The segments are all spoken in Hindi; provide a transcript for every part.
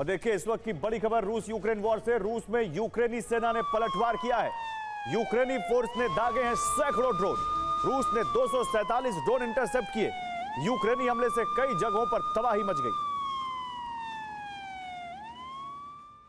और देखिए इस वक्त की बड़ी खबर रूस यूक्रेन वॉर से। रूस में यूक्रेनी सेना ने पलटवार किया है। यूक्रेनी फोर्स ने दागे हैं सैकड़ों ड्रोन। रूस ने 247 ड्रोन इंटरसेप्ट किए। यूक्रेनी हमले से कई जगहों पर तबाही मच गई।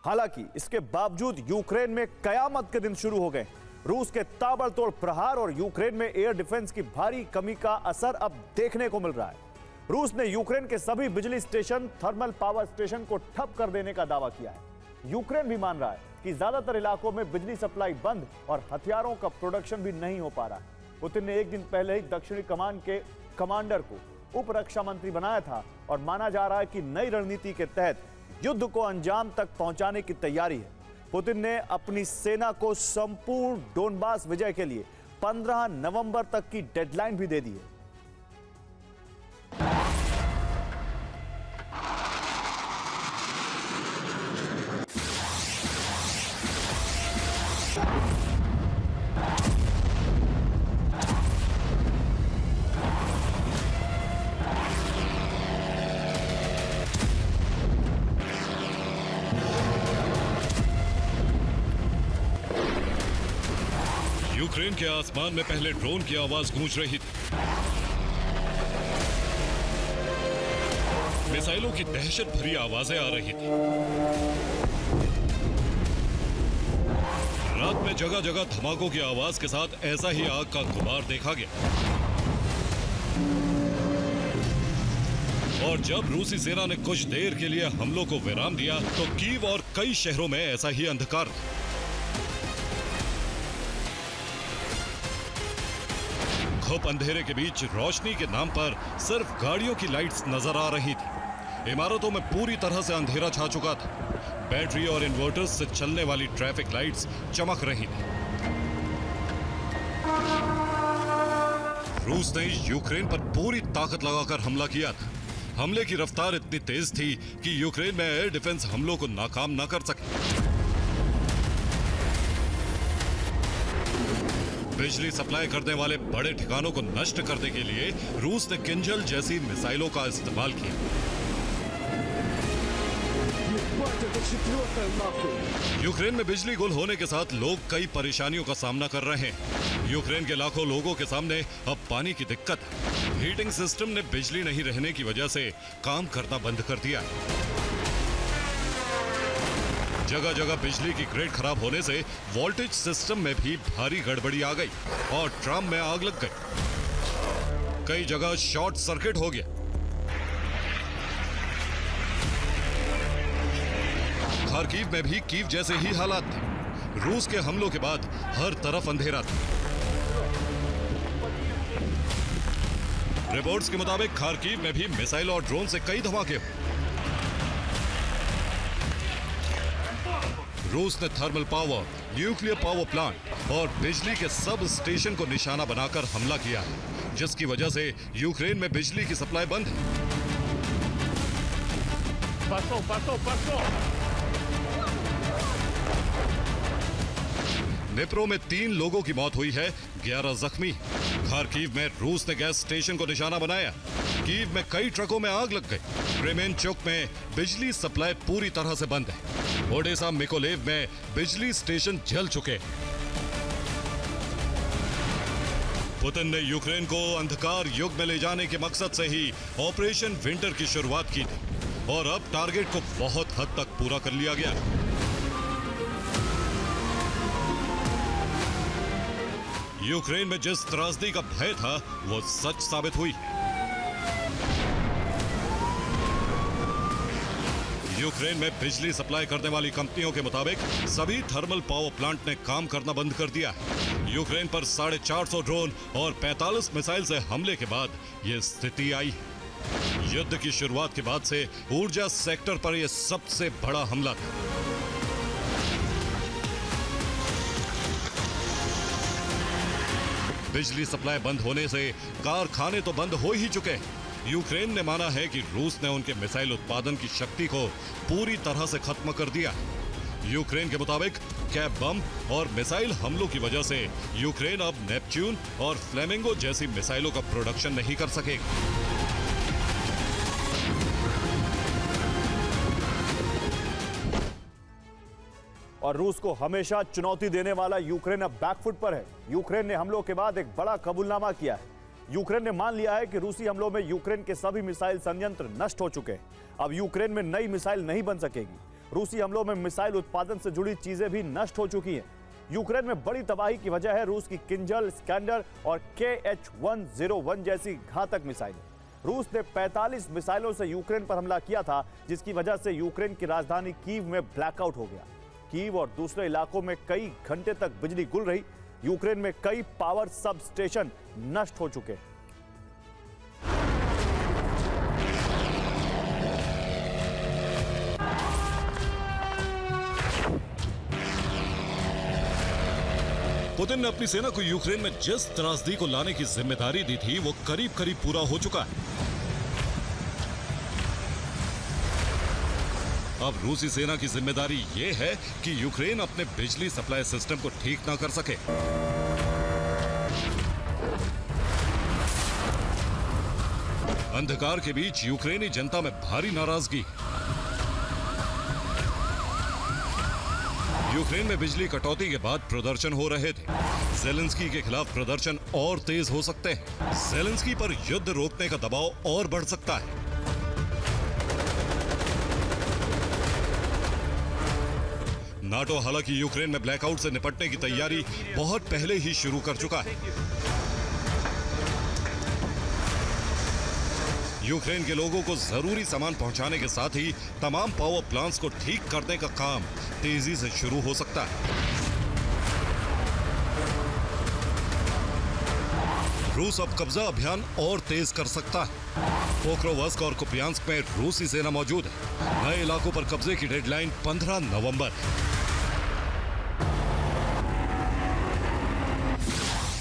हालांकि इसके बावजूद यूक्रेन में कयामत के दिन शुरू हो गए। रूस के ताबड़तोड़ प्रहार और यूक्रेन में एयर डिफेंस की भारी कमी का असर अब देखने को मिल रहा है। रूस ने यूक्रेन के सभी बिजली स्टेशन, थर्मल पावर स्टेशन को ठप कर देने का दावा किया है। यूक्रेन भी मान रहा है कि ज्यादातर इलाकों में बिजली सप्लाई बंद और हथियारों का प्रोडक्शन भी नहीं हो पा रहा। पुतिन ने एक दिन पहले ही दक्षिणी कमान के कमांडर को उप रक्षा मंत्री बनाया था और माना जा रहा है कि नई रणनीति के तहत युद्ध को अंजाम तक पहुंचाने की तैयारी है। पुतिन ने अपनी सेना को संपूर्ण डोनबास विजय के लिए 15 नवंबर तक की डेडलाइन भी दे दी है। यूक्रेन के आसमान में पहले ड्रोन की आवाज गूंज रही थी। मिसाइलों की दहशत भरी आवाजें आ रही थी। रात में जगह जगह धमाकों की आवाज के साथ ऐसा ही आग का गुबार देखा गया। और जब रूसी सेना ने कुछ देर के लिए हमलों को विराम दिया तो कीव और कई शहरों में ऐसा ही अंधकार था। घुप अंधेरे के बीच रोशनी के नाम पर सिर्फ गाड़ियों की लाइट्स नजर आ रही थी। इमारतों में पूरी तरह से अंधेरा छा चुका था। बैटरी और इन्वर्टर्स से चलने वाली ट्रैफिक लाइट्स चमक रही थी। रूस ने यूक्रेन पर पूरी ताकत लगाकर हमला किया था। हमले की रफ्तार इतनी तेज थी कि यूक्रेन में एयर डिफेंस हमलों को नाकाम न कर सके। बिजली सप्लाई करने वाले बड़े ठिकानों को नष्ट करने के लिए रूस ने किंजल जैसी मिसाइलों का इस्तेमाल किया। यूक्रेन में बिजली गुल होने के साथ लोग कई परेशानियों का सामना कर रहे हैं। यूक्रेन के लाखों लोगों के सामने अब पानी की दिक्कत है। हीटिंग सिस्टम ने बिजली नहीं रहने की वजह से काम करना बंद कर दिया। जगह जगह बिजली की ग्रिड खराब होने से वोल्टेज सिस्टम में भी भारी गड़बड़ी आ गई और ट्राम में आग लग गई। कई जगह शॉर्ट सर्किट हो गया। खार्किव में भी कीव जैसे ही हालात थे। रूस के हमलों के बाद हर तरफ अंधेरा था। रिपोर्ट्स के मुताबिक खार्किव में भी मिसाइल और ड्रोन से कई धमाके हुए। रूस ने thermal power, nuclear power plant और बिजली के सब स्टेशन को निशाना बनाकर हमला किया, जिसकी वजह से यूक्रेन में बिजली की सप्लाई बंद है। निप्रो में 3 लोगों की मौत हुई है, 11 जख्मी। खार्किव में रूस ने गैस स्टेशन को निशाना बनाया। कीव में कई ट्रकों में आग लग गई। क्रेमेनचुक में बिजली सप्लाई पूरी तरह से बंद है। ओडेसा मिकोलेव में बिजली स्टेशन जल चुके। पुतिन ने यूक्रेन को अंधकार युग में ले जाने के मकसद से ही ऑपरेशन विंटर की शुरुआत की थी और अब टारगेट को बहुत हद तक पूरा कर लिया गया। यूक्रेन में जिस त्रासदी का भय था वो सच साबित हुई। यूक्रेन में बिजली सप्लाई करने वाली कंपनियों के मुताबिक सभी थर्मल पावर प्लांट ने काम करना बंद कर दिया है। यूक्रेन पर 450 ड्रोन और 45 मिसाइल से हमले के बाद ये स्थिति आई है। युद्ध की शुरुआत के बाद से ऊर्जा सेक्टर पर यह सबसे बड़ा हमला था। बिजली सप्लाई बंद होने से कारखाने तो बंद हो ही चुके हैं। यूक्रेन ने माना है कि रूस ने उनके मिसाइल उत्पादन की शक्ति को पूरी तरह से खत्म कर दिया। यूक्रेन के मुताबिक कैप बम और मिसाइल हमलों की वजह से यूक्रेन अब नेपच्यून और फ्लेमिंगो जैसी मिसाइलों का प्रोडक्शन नहीं कर सकेगा। और रूस को हमेशा चुनौती देने वाला यूक्रेन अब बैकफुट पर है। यूक्रेन ने हमलों के बाद एक बड़ा कबूलनामा किया है। यूक्रेन ने मान लिया है कि रूसी हमलों में यूक्रेन के सभी मिसाइल संयंत्र नष्ट हो चुके हैं। अब यूक्रेन में नई मिसाइल नहीं बन सकेगी। रूसी हमलों में मिसाइल उत्पादन से जुड़ी चीजें भी नष्ट हो चुकी हैं। यूक्रेन में बड़ी तबाही की वजह है रूस की किंजल, स्कैंडर और KH-101 जैसी घातक मिसाइलें। रूस ने 45 मिसाइलों से यूक्रेन पर हमला किया था, जिसकी वजह से यूक्रेन की राजधानी कीव में ब्लैकआउट हो गया। कीव और दूसरे इलाकों में कई घंटे तक बिजली गुल रही। यूक्रेन में कई पावर सब स्टेशन नष्ट हो चुके हैं। पुतिन ने अपनी सेना को यूक्रेन में जिस त्रासदी को लाने की जिम्मेदारी दी थी वो करीब करीब पूरा हो चुका है। अब रूसी सेना की जिम्मेदारी ये है कि यूक्रेन अपने बिजली सप्लाई सिस्टम को ठीक ना कर सके। अंधकार के बीच यूक्रेनी जनता में भारी नाराजगी। यूक्रेन में बिजली कटौती के बाद प्रदर्शन हो रहे थे। ज़ेलेंस्की के खिलाफ प्रदर्शन और तेज हो सकते हैं। ज़ेलेंस्की पर युद्ध रोकने का दबाव और बढ़ सकता है। नाटो हालांकि यूक्रेन में ब्लैकआउट से निपटने की तैयारी बहुत पहले ही शुरू कर चुका है। यूक्रेन के लोगों को जरूरी सामान पहुंचाने के साथ ही तमाम पावर प्लांट्स को ठीक करने का काम तेजी से शुरू हो सकता है। रूस अब कब्जा अभियान और तेज कर सकता है। पोक्रोवस्क और कुपियांस्क में रूसी सेना मौजूद है। नए इलाकों पर कब्जे की डेडलाइन 15 नवंबर।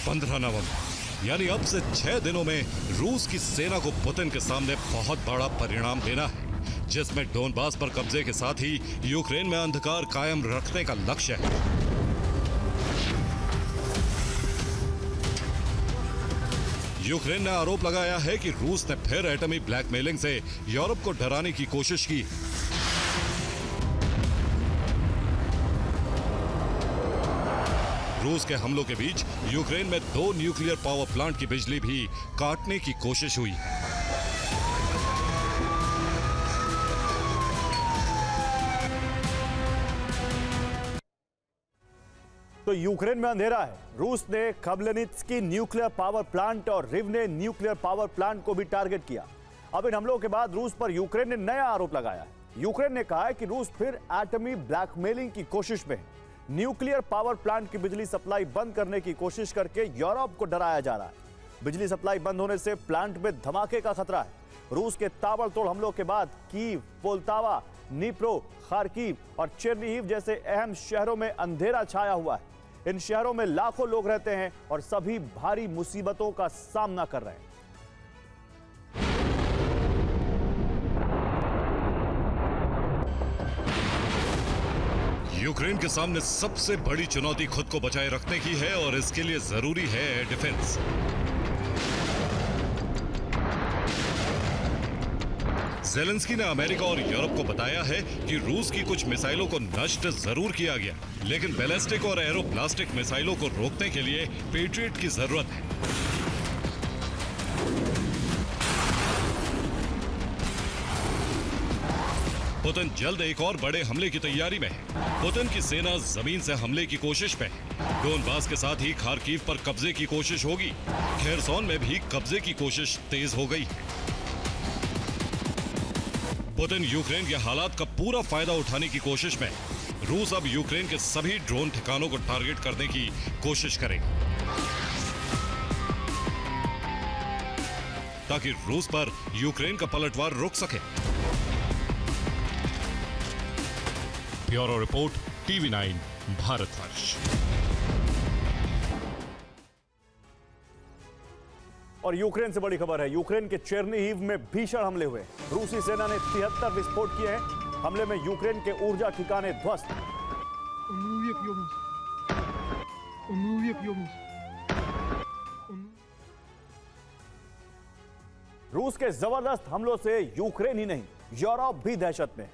15 नवंबर यानी अब से 6 दिनों में रूस की सेना को पुतिन के सामने बहुत बड़ा परिणाम देना है, जिसमें डोनबास पर कब्जे के साथ ही यूक्रेन में अंधकार कायम रखने का लक्ष्य है। यूक्रेन ने आरोप लगाया है कि रूस ने फिर एटमी ब्लैकमेलिंग से यूरोप को डराने की कोशिश की। रूस के हमलों के बीच यूक्रेन में 2 न्यूक्लियर पावर प्लांट की बिजली भी काटने की कोशिश हुई। तो यूक्रेन में अंधेरा है। रूस ने खमेलनित्स्की न्यूक्लियर पावर प्लांट और रिवने न्यूक्लियर पावर प्लांट को भी टारगेट किया। अब इन हमलों के बाद रूस पर यूक्रेन ने नया आरोप लगाया है। यूक्रेन ने कहा है कि रूस फिर एटमी ब्लैकमेलिंग की कोशिश में है। न्यूक्लियर पावर प्लांट की बिजली सप्लाई बंद करने की कोशिश करके यूरोप को डराया जा रहा है। बिजली सप्लाई बंद होने से प्लांट में धमाके का खतरा है। रूस के ताबड़तोड़ हमलों के बाद कीव, पोल्तावा, नीप्रो, खार्किव और चेर्निहिव जैसे अहम शहरों में अंधेरा छाया हुआ है। इन शहरों में लाखों लोग रहते हैं और सभी भारी मुसीबतों का सामना कर रहे हैं। यूक्रेन के सामने सबसे बड़ी चुनौती खुद को बचाए रखने की है और इसके लिए जरूरी है एयर डिफेंस। ज़ेलेंस्की ने अमेरिका और यूरोप को बताया है कि रूस की कुछ मिसाइलों को नष्ट जरूर किया गया, लेकिन बैलिस्टिक और एरोप्लास्टिक मिसाइलों को रोकने के लिए पेट्रियट की जरूरत है। पुतिन जल्द एक और बड़े हमले की तैयारी में है। पुतिन की सेना जमीन से हमले की कोशिश में है। डोनबास के साथ ही खार्किव पर कब्जे की कोशिश होगी। खेरसोन में भी कब्जे की कोशिश तेज हो गई। पुतिन यूक्रेन के हालात का पूरा फायदा उठाने की कोशिश में है। रूस अब यूक्रेन के सभी ड्रोन ठिकानों को टारगेट करने की कोशिश करेगा, ताकि रूस पर यूक्रेन का पलटवार रुक सके। Bureau report, TV9 Bharatvarsh. और यूक्रेन से बड़ी खबर है। यूक्रेन के चेर्निहिव में भीषण हमले हुए। रूसी सेना ने 73 विस्फोट किए हैं। हमले में यूक्रेन के ऊर्जा ठिकाने ध्वस्त। रूस के जबरदस्त हमलों से यूक्रेन ही नहीं, यूरोप भी दहशत में है।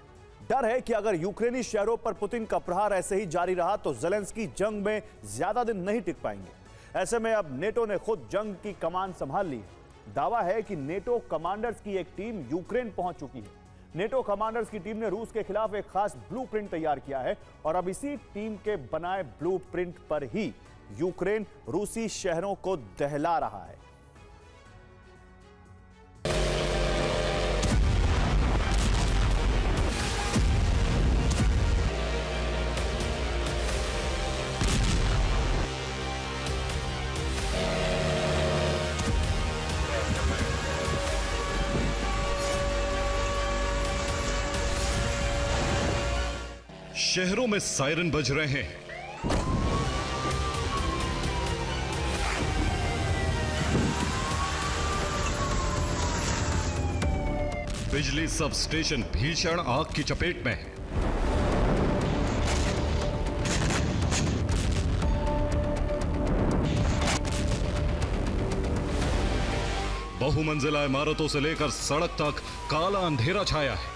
डर है कि अगर यूक्रेनी शहरों पर पुतिन का प्रहार ऐसे ही जारी रहा तो ज़ेलेंस्की जंग में ज्यादा दिन नहीं टिक पाएंगे। ऐसे में अब नेटो ने खुद जंग की कमान संभाल ली है। दावा है कि नेटो कमांडर्स की एक टीम यूक्रेन पहुंच चुकी है। नेटो कमांडर्स की टीम ने रूस के खिलाफ एक खास ब्लूप्रिंट तैयार किया है और अब इसी टीम के बनाए ब्लूप्रिंट पर ही यूक्रेन रूसी शहरों को दहला रहा है। शहरों में सायरन बज रहे हैं। बिजली सब स्टेशन भीषण आग की चपेट में है। बहुमंजिला इमारतों से लेकर सड़क तक काला अंधेरा छाया है।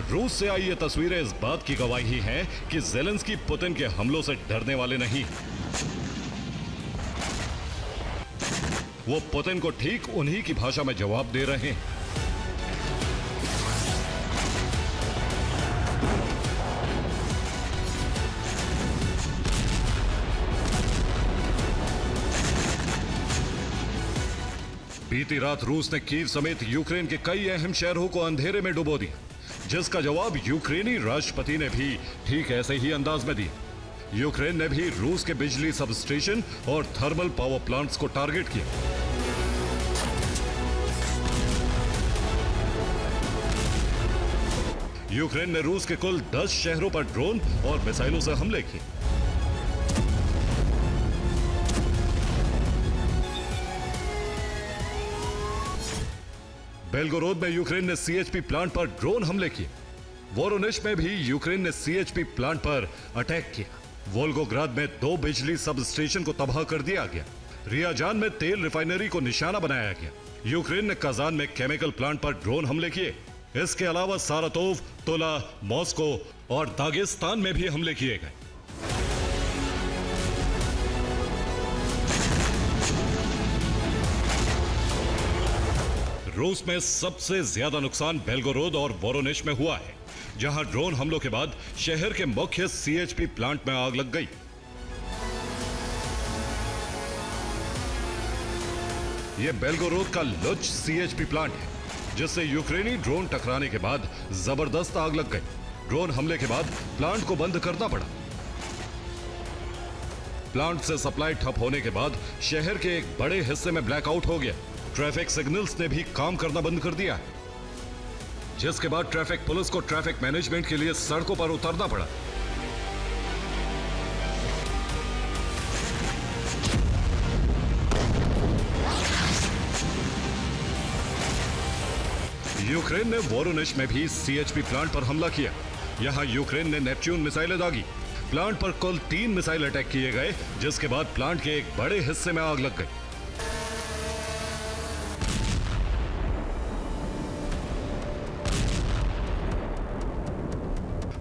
रूस से आई ये तस्वीरें इस बात की गवाही हैं कि ज़ेलेंस्की पुतिन के हमलों से डरने वाले नहीं। वो पुतिन को ठीक उन्हीं की भाषा में जवाब दे रहे हैं। बीती रात रूस ने कीव समेत यूक्रेन के कई अहम शहरों को अंधेरे में डुबो दिया, जिसका जवाब यूक्रेनी राष्ट्रपति ने भी ठीक ऐसे ही अंदाज में दिया। यूक्रेन ने भी रूस के बिजली सब स्टेशन और थर्मल पावर प्लांट्स को टारगेट किया। यूक्रेन ने रूस के कुल 10 शहरों पर ड्रोन और मिसाइलों से हमले किए। बेलगोरोद में यूक्रेन ने सीएचपी प्लांट पर ड्रोन हमले किए। वोरोनिश में भी यूक्रेन ने सीएचपी प्लांट पर अटैक किया। वोल्गोग्राद में 2 बिजली सब स्टेशन को तबाह कर दिया गया। रियाजान में तेल रिफाइनरी को निशाना बनाया गया। यूक्रेन ने काजान में केमिकल प्लांट पर ड्रोन हमले किए। इसके अलावा सारातोव, तुला, मॉस्को और दागिस्तान में भी हमले किए गए। रूस में सबसे ज्यादा नुकसान बेलगोरोद और वोरोनिश में हुआ है, जहां ड्रोन हमलों के बाद शहर के मुख्य सीएचपी प्लांट में आग लग गई। यह बेलगोरोद का लुच सीएचपी प्लांट है, जिससे यूक्रेनी ड्रोन टकराने के बाद जबरदस्त आग लग गई। ड्रोन हमले के बाद प्लांट को बंद करना पड़ा। प्लांट से सप्लाई ठप होने के बाद शहर के एक बड़े हिस्से में ब्लैकआउट हो गया। ट्रैफिक सिग्नल्स ने भी काम करना बंद कर दिया, जिसके बाद ट्रैफिक पुलिस को ट्रैफिक मैनेजमेंट के लिए सड़कों पर उतरना पड़ा। यूक्रेन ने वोरोनिश में भी सीएचपी प्लांट पर हमला किया। यहां यूक्रेन ने नेपच्यून मिसाइलें दागी। प्लांट पर कुल 3 मिसाइल अटैक किए गए, जिसके बाद प्लांट के एक बड़े हिस्से में आग लग गई।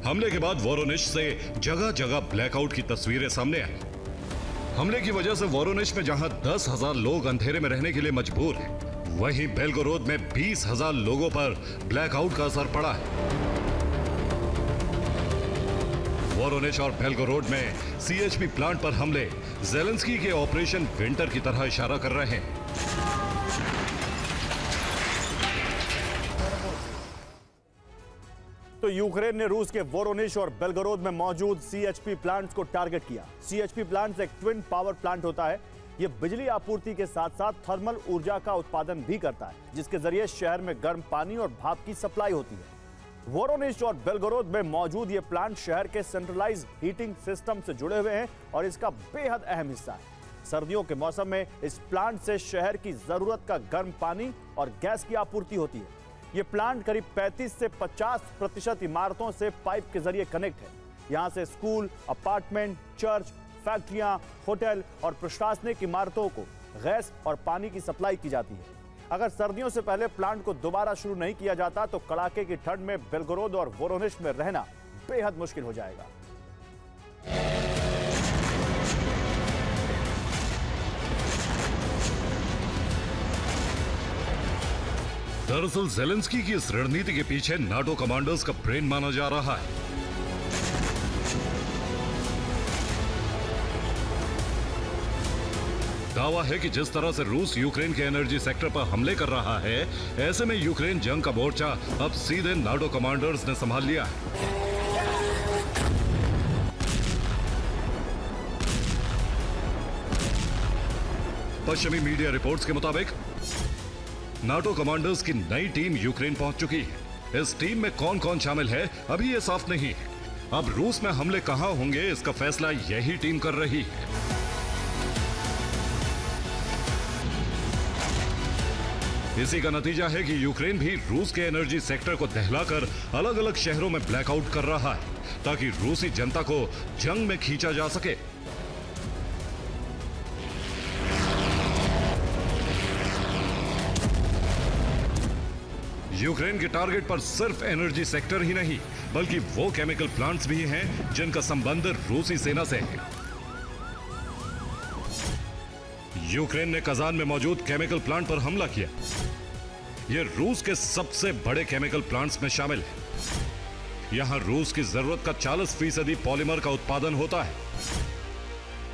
हमले के बाद वोरोनिश से जगह जगह ब्लैकआउट की तस्वीरें सामने आई। हमले की वजह से वोरोनिश में जहां 10,000 लोग अंधेरे में रहने के लिए मजबूर हैं, वहीं बेलगोरोद में 20,000 लोगों पर ब्लैकआउट का असर पड़ा है। वोरोनिश और बेलगोरोद में सीएचपी प्लांट पर हमले ज़ेलेंस्की के ऑपरेशन विंटर की तरह इशारा कर रहे हैं। तो यूक्रेन ने रूस के वोरोनिश और बेलगोरोद में मौजूद सीएचपी प्लांट्स को टारगेट किया। सीएचपी प्लांट्स एक ट्विन पावर प्लांट होता है। यह बिजली आपूर्ति के साथ साथ थर्मल ऊर्जा का उत्पादन भी करता है, जिसके जरिए शहर में गर्म पानी और भाप की सप्लाई होती है। वोरोनिश और बेलगोरोद में मौजूद ये प्लांट शहर के सेंट्रलाइज्ड हीटिंग सिस्टम से जुड़े हुए हैं और इसका बेहद अहम हिस्सा है। सर्दियों के मौसम में इस प्लांट से शहर की जरूरत का गर्म पानी और गैस की आपूर्ति होती है। ये प्लांट करीब 35 से 50% इमारतों से पाइप के जरिए कनेक्ट है। यहाँ से स्कूल, अपार्टमेंट, चर्च, फैक्ट्रियां, होटल और प्रशासनिक इमारतों को गैस और पानी की सप्लाई की जाती है। अगर सर्दियों से पहले प्लांट को दोबारा शुरू नहीं किया जाता तो कड़ाके की ठंड में बेलगोरोद और वोरोनिश में रहना बेहद मुश्किल हो जाएगा। दरअसल ज़ेलेंस्की की इस रणनीति के पीछे नाटो कमांडर्स का ब्रेन माना जा रहा है। दावा है कि जिस तरह से रूस यूक्रेन के एनर्जी सेक्टर पर हमले कर रहा है, ऐसे में यूक्रेन जंग का मोर्चा अब सीधे नाटो कमांडर्स ने संभाल लिया है। पश्चिमी मीडिया रिपोर्ट्स के मुताबिक नाटो कमांडर्स की नई टीम यूक्रेन पहुंच चुकी है। इस टीम में कौन कौन शामिल है अभी ये साफ नहीं है। अब रूस में हमले कहां होंगे इसका फैसला यही टीम कर रही है। इसी का नतीजा है कि यूक्रेन भी रूस के एनर्जी सेक्टर को दहलाकर अलग अलग शहरों में ब्लैकआउट कर रहा है ताकि रूसी जनता को जंग में खींचा जा सके। यूक्रेन के टारगेट पर सिर्फ एनर्जी सेक्टर ही नहीं बल्कि वो केमिकल प्लांट्स भी हैं जिनका संबंध रूसी सेना से है। यूक्रेन ने कजान में मौजूद केमिकल प्लांट पर हमला किया। यह रूस के सबसे बड़े केमिकल प्लांट्स में शामिल है। यहां रूस की जरूरत का 40% पॉलीमर का उत्पादन होता है।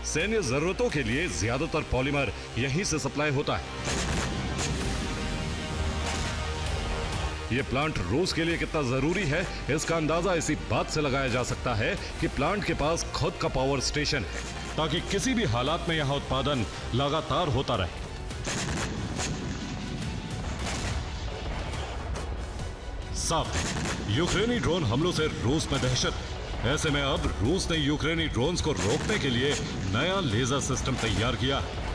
सैन्य जरूरतों के लिए ज्यादातर पॉलीमर यहीं से सप्लाई होता है। यह प्लांट रूस के लिए कितना जरूरी है इसका अंदाजा इसी बात से लगाया जा सकता है कि प्लांट के पास खुद का पावर स्टेशन है ताकि किसी भी हालात में यहां उत्पादन लगातार होता रहे। साफ है, यूक्रेनी ड्रोन हमलों से रूस में दहशत है। ऐसे में अब रूस ने यूक्रेनी ड्रोन्स को रोकने के लिए नया लेजर सिस्टम तैयार किया है।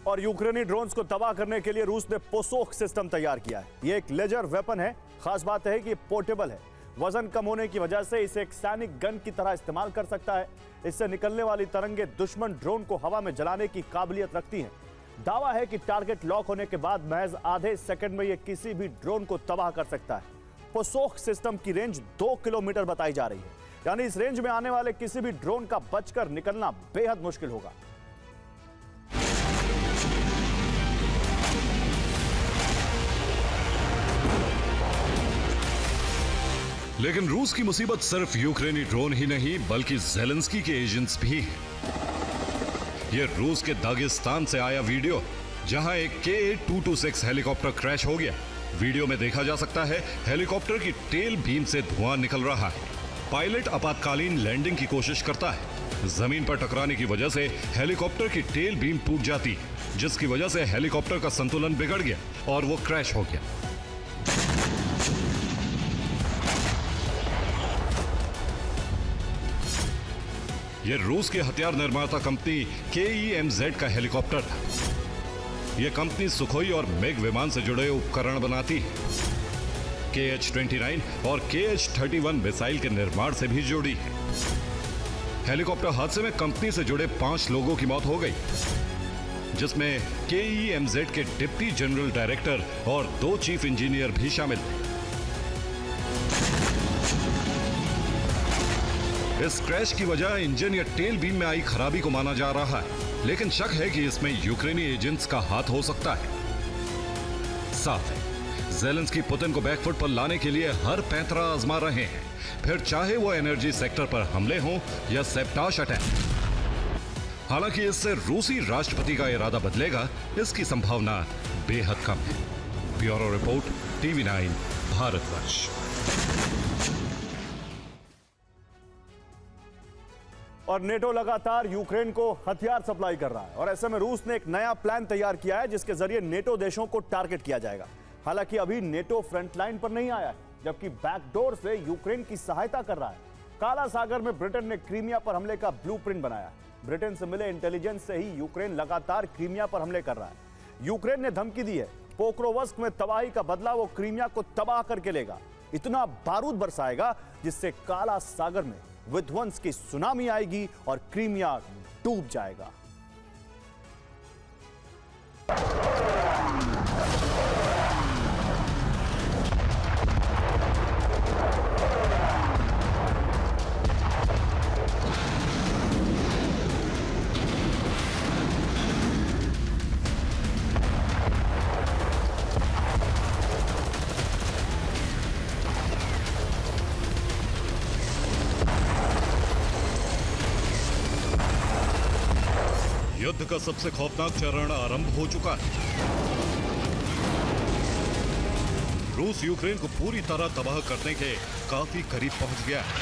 और यूक्रेनी ड्रोन्स को तबाह करने के लिए रूस ने पोसोक सिस्टम तैयार किया है। यह एक लेजर वेपन है। खास बात है कि ये पोर्टेबल है। वजन कम होने की वजह से इसे एक सैनिक गन की तरह इस्तेमाल कर सकता है। इससे निकलने वाली तरंगे दुश्मन ड्रोन को हवा में जलाने की काबिलियत रखती हैं। दावा है कि टारगेट लॉक होने के बाद महज आधे सेकंड में यह किसी भी ड्रोन को तबाह कर सकता है। पोसोक सिस्टम की रेंज 2 किलोमीटर बताई जा रही है, यानी इस रेंज में आने वाले किसी भी ड्रोन का बचकर निकलना बेहद मुश्किल होगा। लेकिन रूस की मुसीबत सिर्फ यूक्रेनी ड्रोन ही नहीं बल्कि ज़ेलेंस्की के एजेंट्स भी हैं। यह रूस के दागिस्तान से आया वीडियो जहां एक Ka-226 हेलीकॉप्टर क्रैश हो गया। वीडियो में देखा जा सकता है हेलीकॉप्टर की टेल बीम से धुआं निकल रहा है। पायलट आपातकालीन लैंडिंग की कोशिश करता है। जमीन पर टकराने की वजह से हेलीकॉप्टर की टेल बीम टूट जाती है जिसकी वजह से हेलीकॉप्टर का संतुलन बिगड़ गया और वो क्रैश हो गया। यह रूस की हथियार निर्माता कंपनी KEMZ का हेलीकॉप्टर था। यह कंपनी सुखोई और मेघ विमान से जुड़े उपकरण बनाती है। KH-29 और KH-31 मिसाइल के निर्माण से भी जुड़ी है। हेलीकॉप्टर हादसे में कंपनी से जुड़े 5 लोगों की मौत हो गई, जिसमें KEMZ के डिप्टी जनरल डायरेक्टर और 2 चीफ इंजीनियर भी शामिल थे। इस क्रैश की वजह इंजन या टेल बीम में आई खराबी को माना जा रहा है, लेकिन शक है कि इसमें यूक्रेनी एजेंट्स का हाथ हो सकता है। साफ है, ज़ेलेंस्की पुतिन को बैकफुट पर लाने के लिए हर पैंतरा आजमा रहे हैं, फिर चाहे वो एनर्जी सेक्टर पर हमले हों या सैबोटाज अटैक। हालांकि इससे रूसी राष्ट्रपति का इरादा बदलेगा इसकी संभावना बेहद कम है। Bureau report, TV9 Bharatvarsh. और नेटो लगातार यूक्रेन को हथियार सप्लाई कर रहा है और ऐसे में रूस ने एक नया प्लान तैयार किया है जिसके जरिए नेटो देशों को टारगेट किया जाएगा। हालांकि अभी नेटो फ्रंट लाइन पर नहीं आया है, जबकि बैकडोर से यूक्रेन की सहायता कर रहा है। काला सागर में ब्रिटेन ने क्रीमिया पर हमले का ब्लूप्रिंट बनाया। ब्रिटेन से मिले इंटेलिजेंस से ही यूक्रेन लगातार क्रीमिया पर हमले कर रहा है। यूक्रेन ने धमकी दी है, पोक्रोवस्क में तबाही का बदला वो क्रीमिया को तबाह करके लेगा। इतना बारूद बरसाएगा जिससे काला सागर में विध्वंस की सुनामी आएगी और क्रीमिया डूब जाएगा। युद्ध का सबसे खौफनाक चरण आरंभ हो चुका है। रूस यूक्रेन को पूरी तरह तबाह करने के काफी करीब पहुंच गया है।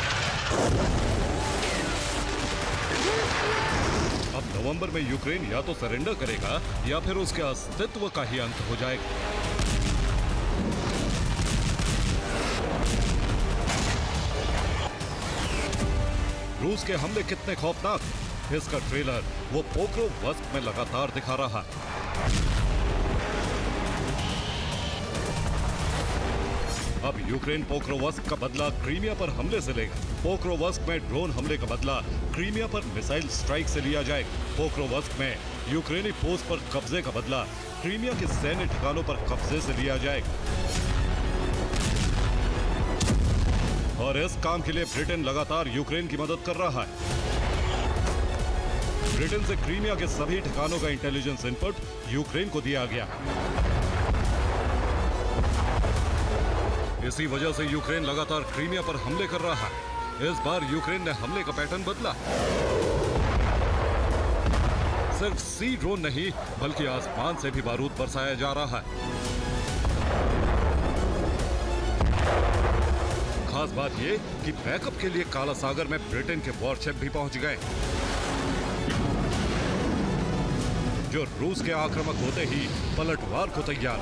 अब नवंबर में यूक्रेन या तो सरेंडर करेगा या फिर उसके अस्तित्व का ही अंत हो जाएगा। रूस के हमले कितने खौफनाक, इसका ट्रेलर वो पोक्रोवस्क में लगातार दिखा रहा है। अब यूक्रेन पोक्रोवस्क का बदला क्रीमिया पर हमले से लेगा। पोक्रोवस्क में ड्रोन हमले का बदला क्रीमिया पर मिसाइल स्ट्राइक से लिया जाएगा। पोक्रोवस्क में यूक्रेनी पोस्ट पर कब्जे का बदला क्रीमिया के सैन्य ठिकानों पर कब्जे से लिया जाएगा। और इस काम के लिए ब्रिटेन लगातार यूक्रेन की मदद कर रहा है। ब्रिटेन से क्रीमिया के सभी ठिकानों का इंटेलिजेंस इनपुट यूक्रेन को दिया गया। इसी वजह से यूक्रेन लगातार क्रीमिया पर हमले कर रहा है। इस बार यूक्रेन ने हमले का पैटर्न बदला। सिर्फ सी ड्रोन नहीं बल्कि आसमान से भी बारूद बरसाया जा रहा है। खास बात यह कि बैकअप के लिए काला सागर में ब्रिटेन के वॉरशिप भी पहुंच गए, जो रूस के आक्रामक होते ही पलटवार को तैयार।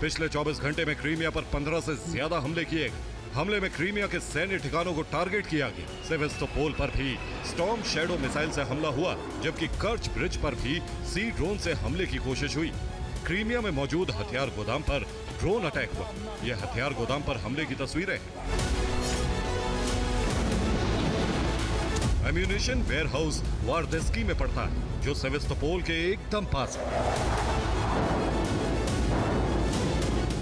पिछले 24 घंटे में क्रीमिया पर 15 से ज्यादा हमले किए गए। हमले में क्रीमिया के सैन्य ठिकानों को टारगेट किया गया। सेवेस्तोपोल पर भी स्टॉर्म शैडो मिसाइल से हमला हुआ, जबकि कर्च ब्रिज पर भी सी ड्रोन से हमले की कोशिश हुई। क्रीमिया में मौजूद हथियार गोदाम पर ड्रोन अटैक हुआ। यह हथियार गोदाम पर हमले की तस्वीरें हैं। एम्यूनिशन वेयरहाउस वारदेस्की में पड़ता है, जो सेवेस्तोपोल के एकदम पास है।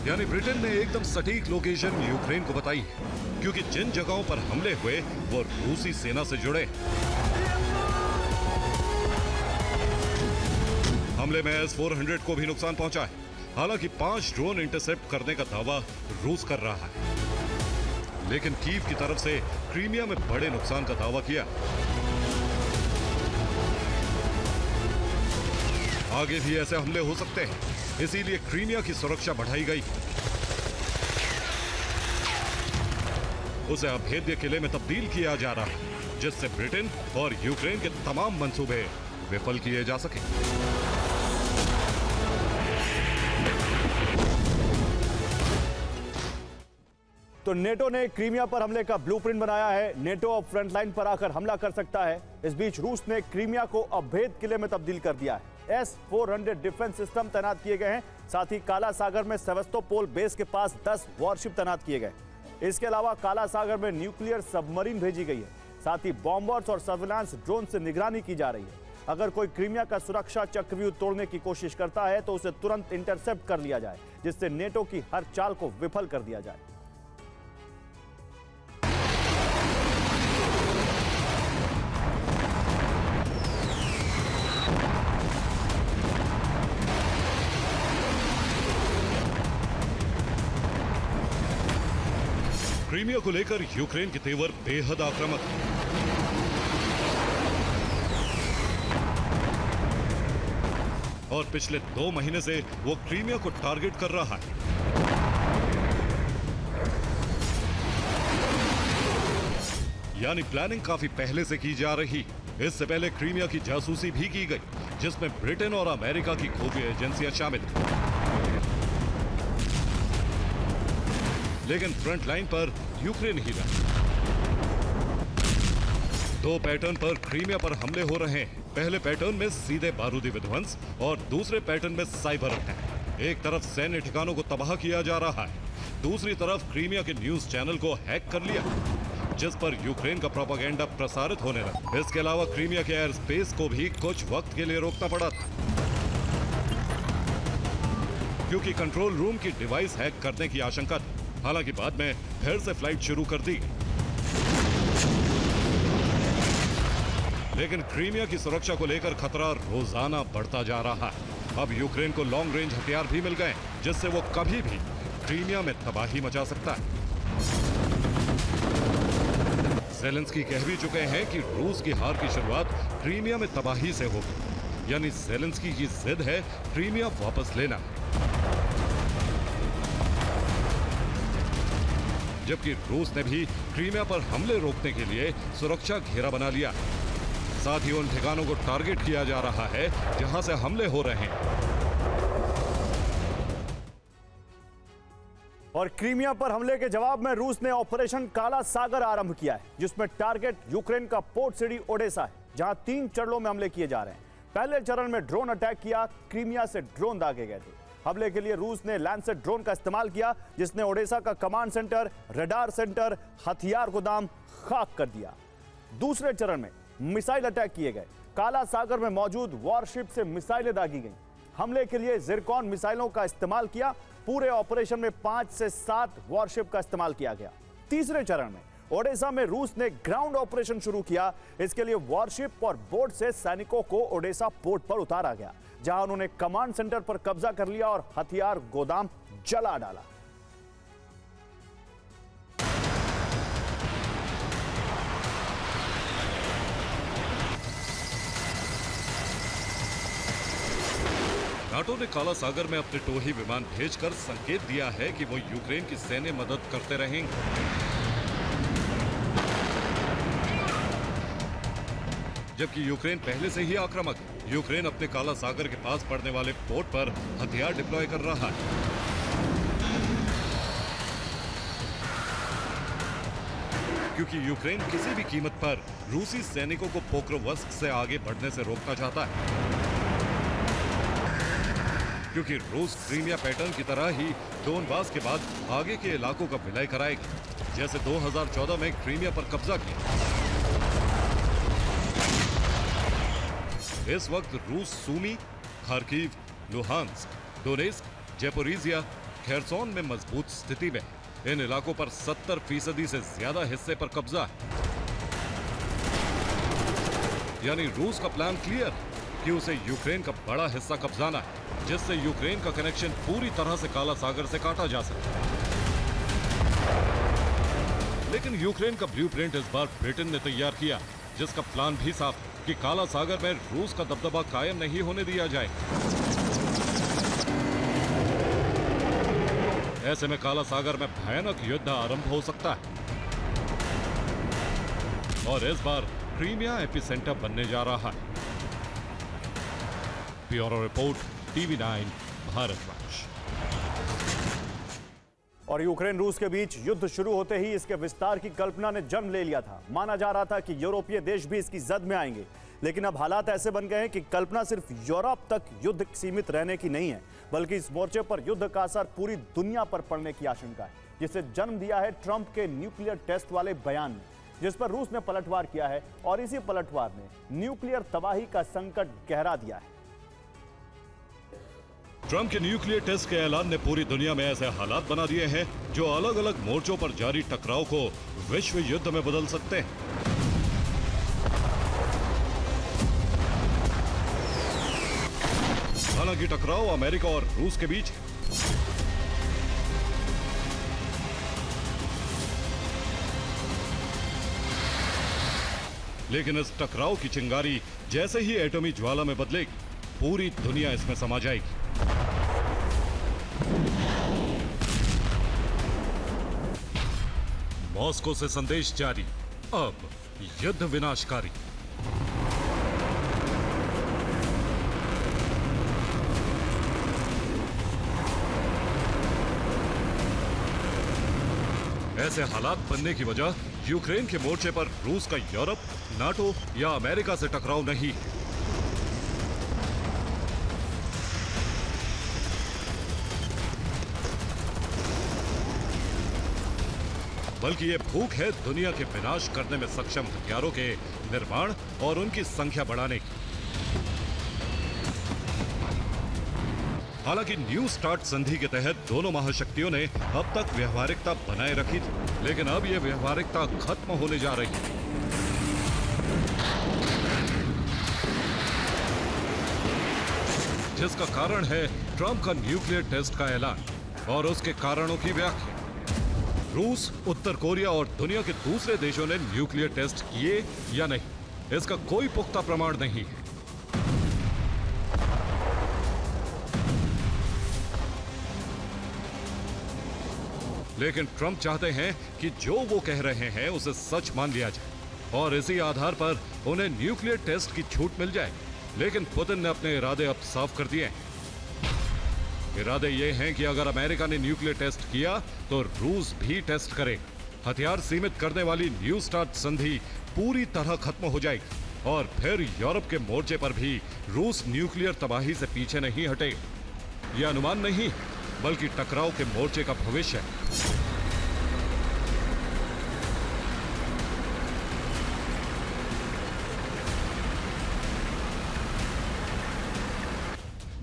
यानी ब्रिटेन ने एकदम सटीक लोकेशन यूक्रेन को बताई है, क्योंकि जिन जगहों पर हमले हुए वो रूसी सेना से जुड़े। हमले में S-400 को भी नुकसान पहुंचा है। हालांकि 5 ड्रोन इंटरसेप्ट करने का दावा रूस कर रहा है, लेकिन कीव की तरफ से क्रीमिया में बड़े नुकसान का दावा किया। आगे भी ऐसे हमले हो सकते हैं, इसीलिए क्रीमिया की सुरक्षा बढ़ाई गई। उसे अभेद्य किले में तब्दील किया जा रहा है, जिससे ब्रिटेन और यूक्रेन के तमाम मंसूबे विफल किए जा सके। तो नेटो ने क्रीमिया पर हमले का ब्लूप्रिंट बनाया है। नेटो अब फ्रंटलाइन पर आकर हमला कर सकता है। इस बीच रूस ने क्रीमिया को अभेद किले में तब्दील कर दिया है। S-400 डिफेंस सिस्टम तैनात किए गए हैं। साथ ही काला सागर में सेवेस्तोपोल बेस के पास 10 वॉरशिप तैनात किए गए। इसके अलावा काला सागर में न्यूक्लियर सबमरीन भेजी गई है। साथ ही बॉम्बर्स और सर्विलांस ड्रोन से निगरानी की जा रही है। अगर कोई क्रीमिया का सुरक्षा चक्रव्यूह तोड़ने की कोशिश करता है तो उसे तुरंत इंटरसेप्ट कर लिया जाए, जिससे नेटो की हर चाल को विफल कर दिया जाए। क्रीमिया को लेकर यूक्रेन के तेवर बेहद आक्रामक है। और पिछले 2 महीने से वो क्रीमिया को टारगेट कर रहा है। यानी प्लानिंग काफी पहले से की जा रही। इससे पहले क्रीमिया की जासूसी भी की गई, जिसमें ब्रिटेन और अमेरिका की खुफिया एजेंसियां शामिल थी। लेकिन फ्रंट लाइन पर यूक्रेन ही रहा। 2 पैटर्न पर क्रीमिया पर हमले हो रहे हैं। पहले पैटर्न में सीधे बारूदी विध्वंस और दूसरे पैटर्न में साइबर अटैक। एक तरफ सैन्य ठिकानों को तबाह किया जा रहा है, दूसरी तरफ क्रीमिया के न्यूज चैनल को हैक कर लिया, जिस पर यूक्रेन का प्रोपेगेंडा प्रसारित होने लगा। इसके अलावा क्रीमिया के एयर स्पेस को भी कुछ वक्त के लिए रोकना पड़ा था, क्योंकि कंट्रोल रूम की डिवाइस हैक करने की आशंका थी। हालांकि बाद में फिर से फ्लाइट शुरू कर दी, लेकिन क्रीमिया की सुरक्षा को लेकर खतरा रोजाना बढ़ता जा रहा है। अब यूक्रेन को लॉन्ग रेंज हथियार भी मिल गए, जिससे वो कभी भी क्रीमिया में तबाही मचा सकता है। ज़ेलेंस्की कह भी चुके हैं कि रूस की हार की शुरुआत क्रीमिया में तबाही से होगी, यानी ज़ेलेंस्की की जिद है क्रीमिया वापस लेना। जबकि रूस ने भी क्रीमिया पर हमले रोकने के लिए सुरक्षा घेरा बना लिया। साथ ही उन ठिकानों को टारगेट किया जा रहा है जहां से हमले हो रहे हैं। और क्रीमिया पर हमले के जवाब में रूस ने ऑपरेशन काला सागर आरंभ किया है, जिसमें टारगेट यूक्रेन का पोर्ट सिटी ओडेसा है, जहां 3 चरणों में हमले किए जा रहे हैं। पहले चरण में ड्रोन अटैक किया, क्रीमिया से ड्रोन दागे गए थे। हमले के लिए रूस ने लैंडसेट ड्रोन का इस्तेमाल किया, जिसने ओडेसा का कमांड सेंटर, रडार सेंटर, हथियार गोदाम खाक कर दिया। दूसरे चरण में मिसाइल अटैक किए गए। काला सागर में मौजूद वॉरशिप से मिसाइलें दागी गईं। हमले के लिए जिरकॉन मिसाइलों का इस्तेमाल किया। पूरे ऑपरेशन में 5 से 7 वॉरशिप का इस्तेमाल किया गया। तीसरे चरण में ओडेसा में रूस ने ग्राउंड ऑपरेशन शुरू किया। इसके लिए वॉरशिप और बोट से सैनिकों को ओडेसा पोर्ट पर उतारा गया, जहां उन्होंने कमांड सेंटर पर कब्जा कर लिया और हथियार गोदाम जला डाला। नाटो ने काला सागर में अपने टोही विमान भेजकर संकेत दिया है कि वो यूक्रेन की सैन्य मदद करते रहेंगे। जबकि यूक्रेन पहले से ही आक्रामक है। यूक्रेन अपने काला सागर के पास पड़ने वाले पोर्ट पर हथियार डिप्लॉय कर रहा है। क्योंकि यूक्रेन किसी भी कीमत पर रूसी सैनिकों को पोक्रोवस्क से आगे बढ़ने से रोकना चाहता है, क्योंकि रूस क्रीमिया पैटर्न की तरह ही डोनबास के बाद आगे के इलाकों का विलय कराएगी, जैसे 2014 में क्रीमिया पर कब्जा किया। इस वक्त रूस सूमी, Kharkiv, Luhansk, Donetsk, Zaporizhzhia, Kherson में मजबूत स्थिति में। इन इलाकों पर 70% से ज्यादा हिस्से पर कब्जा है। यानी रूस का प्लान क्लियर है कि उसे यूक्रेन का बड़ा हिस्सा कब्जाना है, जिससे यूक्रेन का कनेक्शन पूरी तरह से काला सागर से काटा जा सके। लेकिन यूक्रेन का ब्लूप्रिंट इस बार ब्रिटेन ने तैयार किया, जिसका प्लान भी साफ है कि काला सागर में रूस का दबदबा कायम नहीं होने दिया जाए। ऐसे में काला सागर में भयानक युद्ध आरंभ हो सकता है और इस बार क्रीमिया एपिसेंटर बनने जा रहा है। Bureau report, TV9 Bharatvarsh. और यूक्रेन रूस के बीच युद्ध शुरू होते ही इसके विस्तार की कल्पना ने जन्म ले लिया था। माना जा रहा था कि यूरोपीय देश भी इसकी जद में आएंगे, लेकिन अब हालात ऐसे बन गए हैं कि कल्पना सिर्फ यूरोप तक युद्ध सीमित रहने की नहीं है, बल्कि इस मोर्चे पर युद्ध का असर पूरी दुनिया पर पड़ने की आशंका है, जिसे जन्म दिया है ट्रंप के न्यूक्लियर टेस्ट वाले बयान ने, जिस पर रूस ने पलटवार किया है और इसी पलटवार ने न्यूक्लियर तबाही का संकट गहरा दिया है। ट्रंप के न्यूक्लियर टेस्ट के ऐलान ने पूरी दुनिया में ऐसे हालात बना दिए हैं जो अलग अलग मोर्चों पर जारी टकराव को विश्व युद्ध में बदल सकते हैं। हालांकि टकराव अमेरिका और रूस के बीच, लेकिन इस टकराव की चिंगारी जैसे ही एटमी ज्वाला में बदलेगी, पूरी दुनिया इसमें समा जाएगी। मॉस्को से संदेश जारी, अब युद्ध विनाशकारी। ऐसे हालात बनने की वजह यूक्रेन के मोर्चे पर रूस का यूरोप, नाटो या अमेरिका से टकराव नहीं है। बल्कि ये भूख है दुनिया के विनाश करने में सक्षम हथियारों के निर्माण और उनकी संख्या बढ़ाने की। हालांकि न्यू स्टार्ट संधि के तहत दोनों महाशक्तियों ने अब तक व्यवहारिकता बनाए रखी थी, लेकिन अब यह व्यवहारिकता खत्म होने जा रही है। जिसका कारण है ट्रंप का न्यूक्लियर टेस्ट का ऐलान और उसके कारणों की व्याख्या। रूस, उत्तर कोरिया और दुनिया के दूसरे देशों ने न्यूक्लियर टेस्ट किए या नहीं, इसका कोई पुख्ता प्रमाण नहीं है। लेकिन ट्रंप चाहते हैं कि जो वो कह रहे हैं उसे सच मान लिया जाए और इसी आधार पर उन्हें न्यूक्लियर टेस्ट की छूट मिल जाए। लेकिन पुतिन ने अपने इरादे अब साफ कर दिए हैं। इरादे ये हैं कि अगर अमेरिका ने न्यूक्लियर टेस्ट किया तो रूस भी टेस्ट करेगा। हथियार सीमित करने वाली न्यू स्टार्ट संधि पूरी तरह खत्म हो जाएगी और फिर यूरोप के मोर्चे पर भी रूस न्यूक्लियर तबाही से पीछे नहीं हटेगा। यह अनुमान नहीं बल्कि टकराव के मोर्चे का भविष्य है।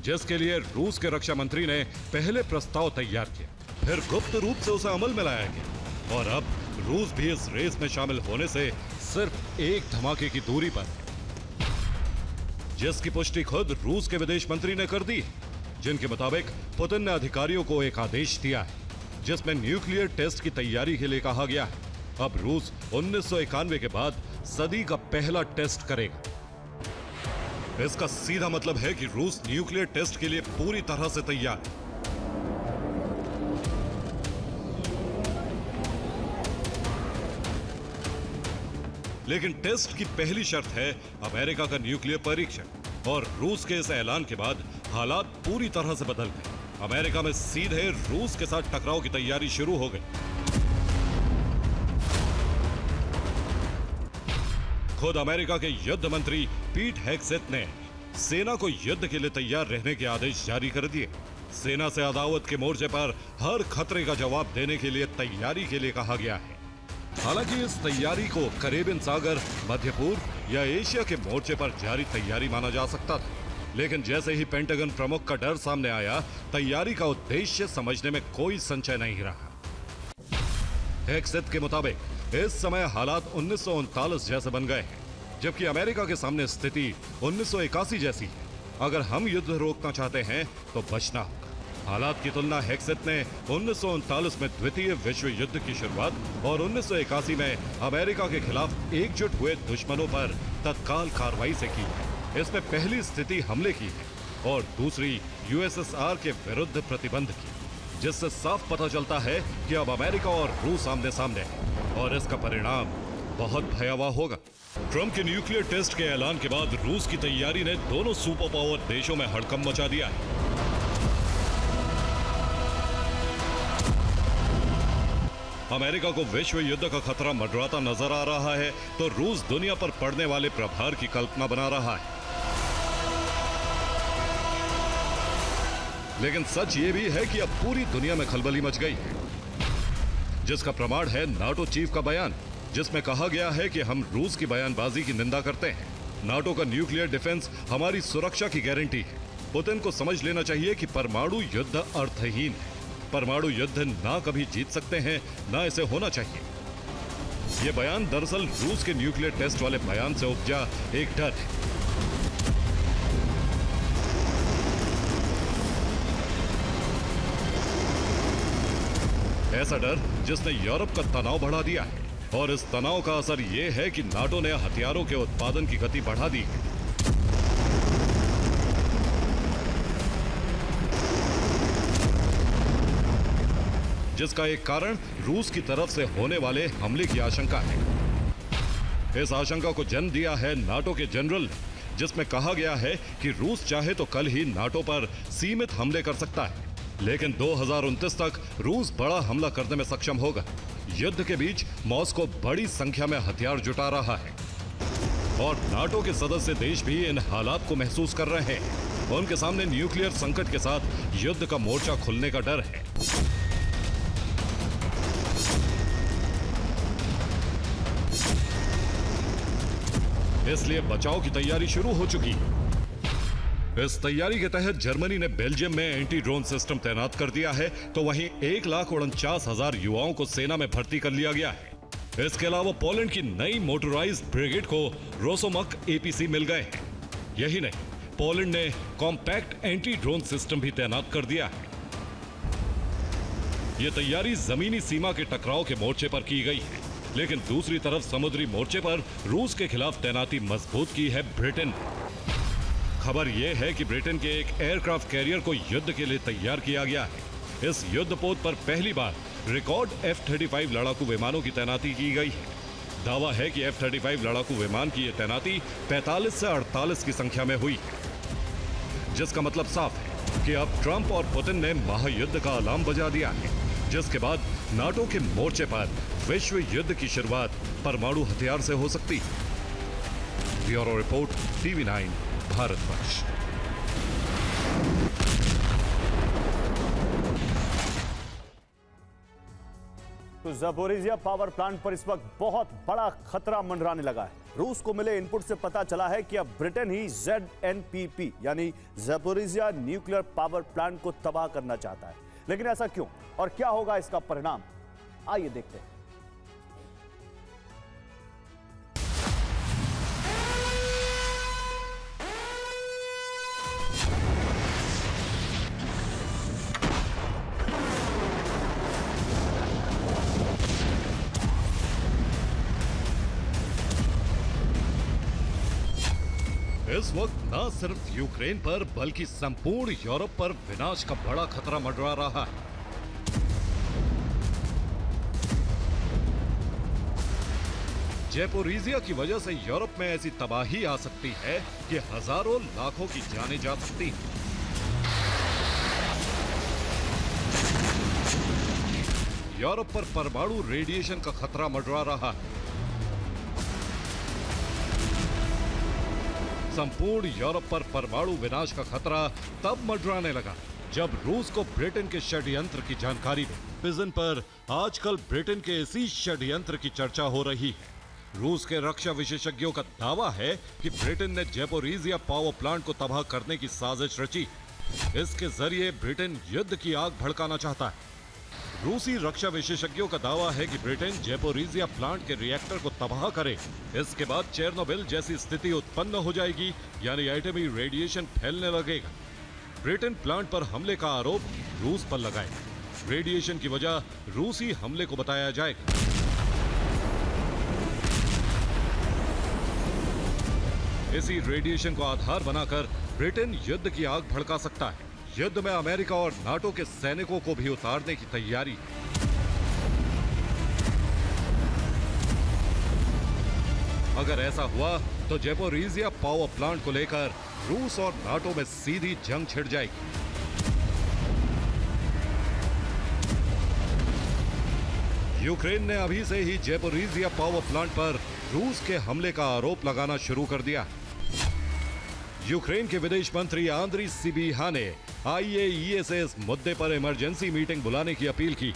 जिसके लिए रूस के रक्षा मंत्री ने पहले प्रस्ताव तैयार किया, फिर गुप्त रूप से उसे अमल में लाया गया और अब रूस भी इस रेस में शामिल होने से सिर्फ एक धमाके की दूरी पर है, जिसकी पुष्टि खुद रूस के विदेश मंत्री ने कर दी, जिनके मुताबिक पुतिन ने अधिकारियों को एक आदेश दिया है जिसमें न्यूक्लियर टेस्ट की तैयारी के लिए कहा गया है। अब रूस 1991 के बाद सदी का पहला टेस्ट करेगा। इसका सीधा मतलब है कि रूस न्यूक्लियर टेस्ट के लिए पूरी तरह से तैयार है। लेकिन टेस्ट की पहली शर्त है अमेरिका का न्यूक्लियर परीक्षण और रूस के इस ऐलान के बाद हालात पूरी तरह से बदल गए। अमेरिका में सीधे रूस के साथ टकराव की तैयारी शुरू हो गई। खुद अमेरिका के युद्ध मंत्री पीट हेग्सेथ ने सेना को युद्ध के लिए तैयार रहने के आदेश जारी कर दिए। सेना से अदावत के मोर्चे पर हर खतरे का जवाब देने के लिए तैयारी के लिए कहा गया है। हालांकि इस तैयारी को कैरेबियन सागर, मध्य पूर्व या एशिया के मोर्चे पर जारी तैयारी माना जा सकता था, लेकिन जैसे ही पेंटागन प्रमुख का डर सामने आया, तैयारी का उद्देश्य समझने में कोई संशय नहीं रहा। हेग्सेथ के मुताबिक इस समय हालात 1939 जैसे बन गए हैं, जबकि अमेरिका के सामने स्थिति 1981 जैसी है। अगर हम युद्ध रोकना चाहते हैं तो बचना होगा। हालात की तुलना हेग्सेथ ने 1939 में द्वितीय विश्व युद्ध की शुरुआत और 1981 में अमेरिका के खिलाफ एकजुट हुए दुश्मनों पर तत्काल कार्रवाई से की है। इसमें पहली स्थिति हमले की है और दूसरी यूएसएसआर के विरुद्ध प्रतिबंध की, जिससे साफ पता चलता है कि अब अमेरिका और रूस आमने सामने है और इसका परिणाम बहुत भयावह होगा। ट्रंप के न्यूक्लियर टेस्ट के ऐलान के बाद रूस की तैयारी ने दोनों सुपर पावर देशों में हड़कंप मचा दिया है। अमेरिका को विश्व युद्ध का खतरा मंडराता नजर आ रहा है तो रूस दुनिया पर पड़ने वाले प्रभार की कल्पना बना रहा है। लेकिन सच ये भी है कि अब पूरी दुनिया में खलबली मच गई है, जिसका प्रमाण है नाटो चीफ का बयान, जिसमें कहा गया है कि हम रूस की बयानबाजी की निंदा करते हैं। नाटो का न्यूक्लियर डिफेंस हमारी सुरक्षा की गारंटी है। पुतिन को समझ लेना चाहिए कि परमाणु युद्ध अर्थहीन है। परमाणु युद्ध ना कभी जीत सकते हैं, ना इसे होना चाहिए। यह बयान दरअसल रूस के न्यूक्लियर टेस्ट वाले बयान से उपजा एक डर है। ऐसा डर जिसने यूरोप का तनाव बढ़ा दिया है और इस तनाव का असर यह है कि नाटो ने हथियारों के उत्पादन की गति बढ़ा दी है। जिसका एक कारण रूस की तरफ से होने वाले हमले की आशंका है। इस आशंका को जन्म दिया है नाटो के जनरल ने, जिसमें कहा गया है कि रूस चाहे तो कल ही नाटो पर सीमित हमले कर सकता है, लेकिन 2029 तक रूस बड़ा हमला करने में सक्षम होगा। युद्ध के बीच मॉस्को बड़ी संख्या में हथियार जुटा रहा है और नाटो के सदस्य देश भी इन हालात को महसूस कर रहे हैं। उनके सामने न्यूक्लियर संकट के साथ युद्ध का मोर्चा खुलने का डर है। इसलिए बचाव की तैयारी शुरू हो चुकी है। इस तैयारी के तहत जर्मनी ने बेल्जियम में एंटी ड्रोन सिस्टम तैनात कर दिया है, तो वहीं 1,49,000 युवाओं को सेना में भर्ती कर लिया गया है। इसके अलावा पोलैंड की नई मोटराइज्ड ब्रिगेड को रोसोमक एपीसी मिल गए हैं। यही नहीं, पोलैंड ने कॉम्पैक्ट एंटी ड्रोन सिस्टम भी तैनात कर दिया है। यह तैयारी जमीनी सीमा के टकराव के मोर्चे पर की गई है, लेकिन दूसरी तरफ समुद्री मोर्चे पर रूस के खिलाफ तैनाती मजबूत की है ब्रिटेन ने। खबर यह है कि ब्रिटेन के एक एयरक्राफ्ट कैरियर को युद्ध के लिए तैयार किया गया है। इस युद्धपोत पर पहली बार रिकॉर्ड F-35 लड़ाकू विमानों की तैनाती की गई है। दावा है कि F-35 लड़ाकू विमान की यह तैनाती 45 से 48 की संख्या में हुई, जिसका मतलब साफ है कि अब ट्रंप और पुतिन ने महायुद्ध का अलार्म बजा दिया है, जिसके बाद नाटो के मोर्चे पर विश्व युद्ध की शुरुआत परमाणु हथियार से हो सकती है। Bureau report, TV9 Bharatvarsh. तो ज़पोरिज़िया पावर प्लांट पर इस वक्त बहुत बड़ा खतरा मंडराने लगा है। रूस को मिले इनपुट से पता चला है कि अब ब्रिटेन ही ZNPP यानी ज़पोरिज़िया न्यूक्लियर पावर प्लांट को तबाह करना चाहता है। लेकिन ऐसा क्यों और क्या होगा इसका परिणाम, आइए देखते हैं। इस वक्त न सिर्फ यूक्रेन पर बल्कि संपूर्ण यूरोप पर विनाश का बड़ा खतरा मंडरा रहा है। ज़पोरिज़िया की वजह से यूरोप में ऐसी तबाही आ सकती है कि हजारों लाखों की जानें जा सकती हैं। यूरोप पर परमाणु रेडिएशन का खतरा मंडरा रहा है। संपूर्ण यूरोप पर परमाणु विनाश का खतरा तब मंडराने लगा जब रूस को ब्रिटेन के षड्यंत्र की जानकारी मिली। पिजन पर आजकल ब्रिटेन के इसी षड्यंत्र की चर्चा हो रही है। रूस के रक्षा विशेषज्ञों का दावा है कि ब्रिटेन ने ज़पोरिज़िया पावर प्लांट को तबाह करने की साजिश रची। इसके जरिए ब्रिटेन युद्ध की आग भड़काना चाहता है। रूसी रक्षा विशेषज्ञों का दावा है कि ब्रिटेन ज़पोरिज़िया प्लांट के रिएक्टर को तबाह करे। इसके बाद चेरनोबिल जैसी स्थिति उत्पन्न हो जाएगी, यानी एटमी रेडिएशन फैलने लगेगा। ब्रिटेन प्लांट पर हमले का आरोप रूस पर लगाएगा। रेडिएशन की वजह रूसी हमले को बताया जाएगा। इसी रेडिएशन को आधार बनाकर ब्रिटेन युद्ध की आग भड़का सकता है। युद्ध में अमेरिका और नाटो के सैनिकों को भी उतारने की तैयारी। अगर ऐसा हुआ तो ज़पोरिज़िया पावर प्लांट को लेकर रूस और नाटो में सीधी जंग छिड़ जाएगी। यूक्रेन ने अभी से ही ज़पोरिज़िया पावर प्लांट पर रूस के हमले का आरोप लगाना शुरू कर दिया। यूक्रेन के विदेश मंत्री आंद्री सिबिहा ने IAEA से इस मुद्दे पर इमरजेंसी मीटिंग बुलाने की अपील की।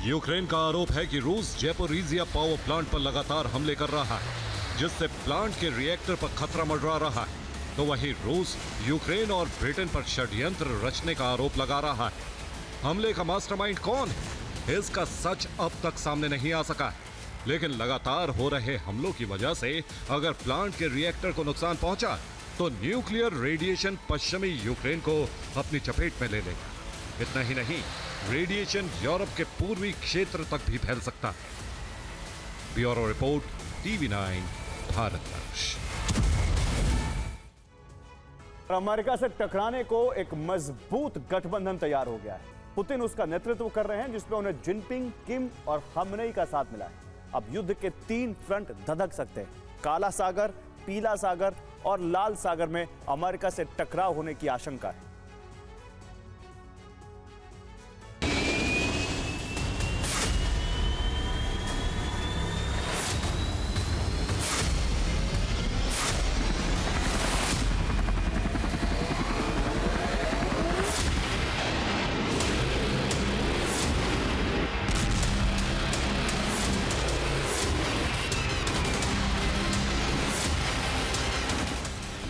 यूक्रेन का आरोप है कि रूस ज़पोरिज़िया पावर प्लांट पर लगातार हमले कर रहा है, जिससे प्लांट के रिएक्टर पर खतरा मंडरा रहा है। तो वहीं रूस यूक्रेन और ब्रिटेन पर षड्यंत्र रचने का आरोप लगा रहा है। हमले का मास्टरमाइंड कौन है, इसका सच अब तक सामने नहीं आ सका है। लेकिन लगातार हो रहे हमलों की वजह से अगर प्लांट के रिएक्टर को नुकसान पहुंचा तो न्यूक्लियर रेडिएशन पश्चिमी यूक्रेन को अपनी चपेट में ले लेगा। इतना ही नहीं, रेडिएशन यूरोप के पूर्वी क्षेत्र तक भी फैल सकता है। Bureau report, TV9 Bharatvarsh. America से टकराने को एक मजबूत गठबंधन तैयार हो गया है। पुतिन उसका नेतृत्व कर रहे हैं, जिसमें उन्हें जिनपिंग, किम और खमेनी का साथ मिला है। अब युद्ध के 3 फ्रंट धधक सकते हैं। काला सागर, पीला सागर और लाल सागर में अमेरिका से टकराव होने की आशंका है।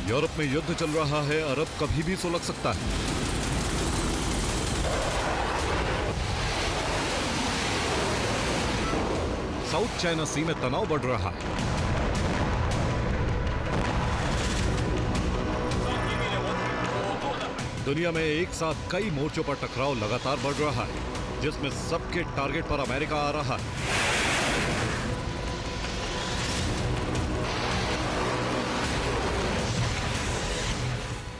यूरोप में युद्ध चल रहा है, अरब कभी भी सुलग सकता है। साउथ चाइना सी में तनाव बढ़ रहा है। दुनिया में एक साथ कई मोर्चों पर टकराव लगातार बढ़ रहा है, जिसमें सबके टारगेट पर अमेरिका आ रहा है।